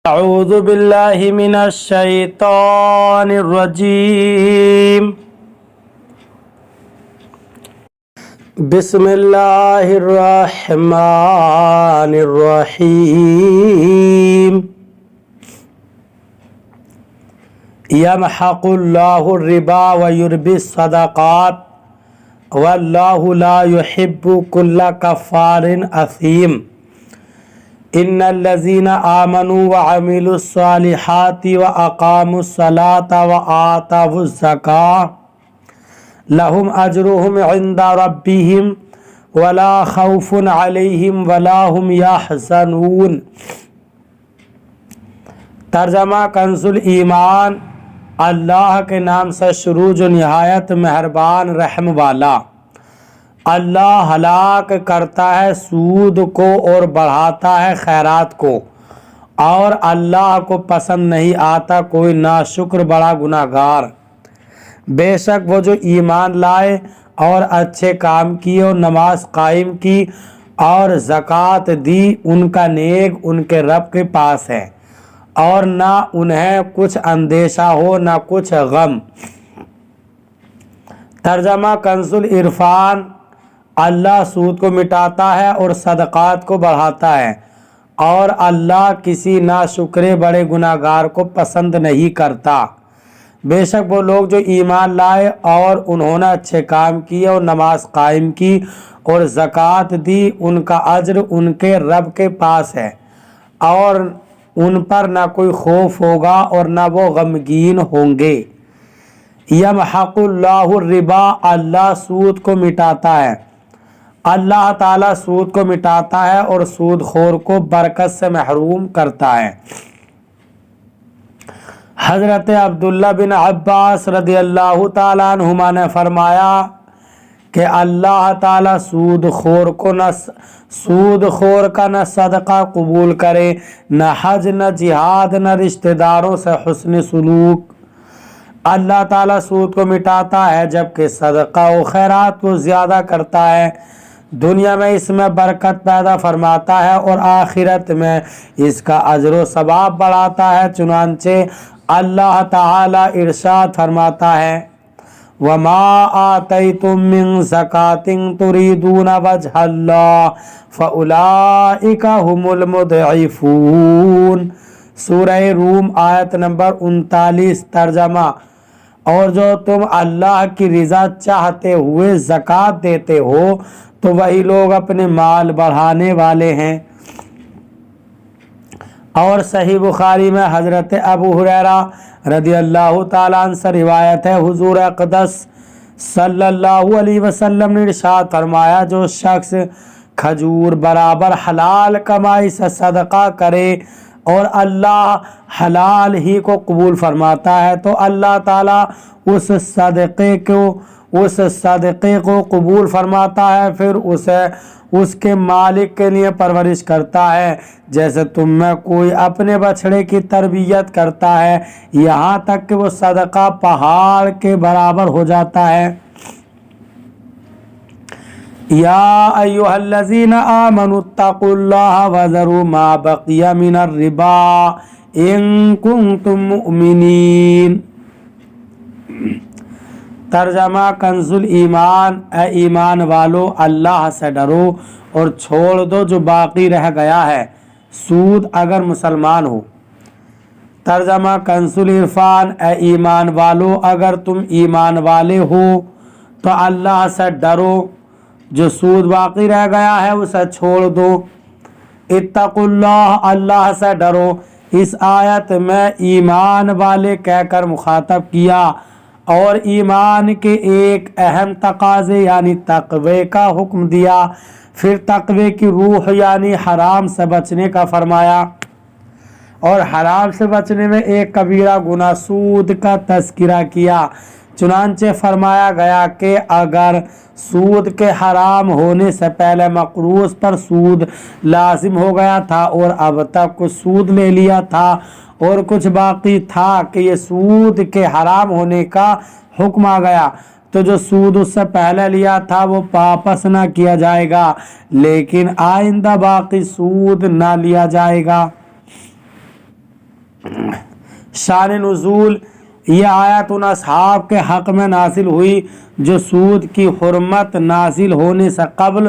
أعوذ بالله من الشيطان الرجيم. بسم الله الرحمن الرحيم. يمحق الله الربا ويربي الصدقات والله لا يحب كل كفار أثيم. ان الذين آمنوا وعملوا الصالحات واقاموا الصلاة وآتوا الزكاة لهم اجرهم عند ربهم ولا خوف عليهم ولا هم يحزنون. ترجمہ کنز الایمان. اللہ کے نام سے شروع جو نہایت مہربان رحم والا. اللہ ہلاک کرتا ہے سود کو اور بڑھاتا ہے خیرات کو، اور اللہ کو پسند نہیں آتا کوئی ناشکر بڑا گناہگار. بے شک وہ جو ایمان لائے اور اچھے کام کیے اور نماز قائم کی اور زکوٰۃ دی، ان کا نیک ان کے رب کے پاس ہے، اور نہ انہیں کچھ اندیشہ ہو نہ کچھ غم. ترجمہ کنز العرفان. اللہ سود کو مٹاتا ہے اور صدقات کو بڑھاتا ہے، اور اللہ کسی ناشکرے بڑے گناہگار کو پسند نہیں کرتا. بے شک وہ لوگ جو ایمان لائے اور انہوں نے اچھے کام کیے اور نماز قائم کی اور زکوٰۃ دی، ان کا اجر ان کے رب کے پاس ہے، اور ان پر نہ کوئی خوف ہوگا اور نہ وہ غمگین ہوں گے. یمحق اللہ الربا. اللہ سود کو مٹاتا ہے. اللہ تعالیٰ سود کو مٹاتا ہے اور سود خور کو برکت سے محروم کرتا ہے. حضرت عبداللہ بن عباس رضی اللہ تعالیٰ عنہما نے فرمایا کہ اللہ تعالیٰ سود خور کا نہ صدقہ قبول کرے، نہ حج، نہ جہاد، نہ رشتہ داروں سے حسن سلوک. اللہ تعالیٰ سود کو مٹاتا ہے جبکہ صدقہ و خیرات کو زیادہ کرتا ہے. دنیا میں اس میں برکت پیدا فرماتا ہے اور آخرت میں اس کا اجر و ثواب بڑھاتا ہے. چنانچہ اللہ تعالی ارشاد فرماتا ہے: وَمَا آتَيْتُم مِّن زَكَاةٍ تُرِيدُونَ وَجْهَ اللَّهِ فَأُولَٰئِكَ هُمُ الْمُضْعِفُونَ. سورہ روم آیت نمبر 39. ترجمہ: اور جو تم اللہ کی رضا چاہتے ہوئے زکوٰۃ دیتے ہو تو وہی لوگ اپنے مال بڑھانے والے ہیں. اور صحیح بخاری میں حضرت ابو ہریرہ رضی اللہ تعالیٰ عنہ سے روایت ہے، حضور اقدس صلی اللہ علیہ وسلم نے ارشاد فرمایا: جو شخص کھجور برابر حلال کمائی سے صدقہ کرے اور اللہ حلال ہی کو قبول فرماتا ہے تو اللہ تعالیٰ اس صدقے کو قبول فرماتا ہے، پھر اسے اس کے مالک کے لیے پرورش کرتا ہے جیسے تم میں کوئی اپنے بچڑے کی تربیت کرتا ہے، یہاں تک کہ وہ صدقہ پہاڑ کے برابر ہو جاتا ہے. یا ایھا الذین آمنوا اتقوا اللہ وذروا ما بقی من الربا ان کنتم مؤمنین. ترجمہ کنز الایمان. اے ایمان والو، اللہ سے ڈرو اور چھوڑ دو جو باقی رہ گیا ہے، سود اگر مسلمان ہو. ترجمہ کنز العرفان. اے ایمان والو، اگر تم ایمان والے ہو تو اللہ سے ڈرو، جو سود باقی رہ گیا ہے اسے چھوڑ دو. اتقوا اللہ. اللہ سے ڈرو اس آیت میں ایمان والے کہہ کر مخاطب کیا اور ایمان کے ایک اہم تقاضے یعنی تقوی کا حکم دیا، پھر تقوی کی روح یعنی حرام سے بچنے کا فرمایا، اور حرام سے بچنے میں ایک کبیرہ گناہ سود کا تذکرہ کیا. چنانچہ فرمایا گیا کہ اگر سود کے حرام ہونے سے پہلے مقروض پر سود لازم ہو گیا تھا اور اب تک کچھ سود لے لیا تھا اور کچھ باقی تھا کہ یہ سود کے حرام ہونے کا حکم آ گیا، تو جو سود اس سے پہلے لیا تھا وہ واپس نہ کیا جائے گا، لیکن آئندہ باقی سود نہ لیا جائے گا. شان نزول، یہ آیت ان اصحاب کے حق میں نازل ہوئی جو سود کی حرمت نازل ہونے سے قبل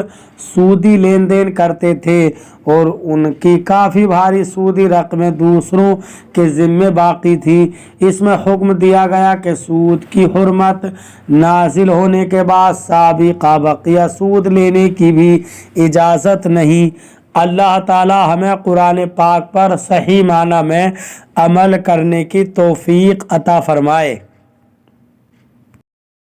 سودی لین دین کرتے تھے اور ان کی کافی بھاری سودی رقمیں دوسروں کے ذمے باقی تھی۔ اس میں حکم دیا گیا کہ سود کی حرمت نازل ہونے کے بعد سابقہ بقیہ سود لینے کی بھی اجازت نہیں۔ اللہ تعالی ہمیں قرآن پاک پر صحیح معنی میں عمل کرنے کی توفیق عطا فرمائے۔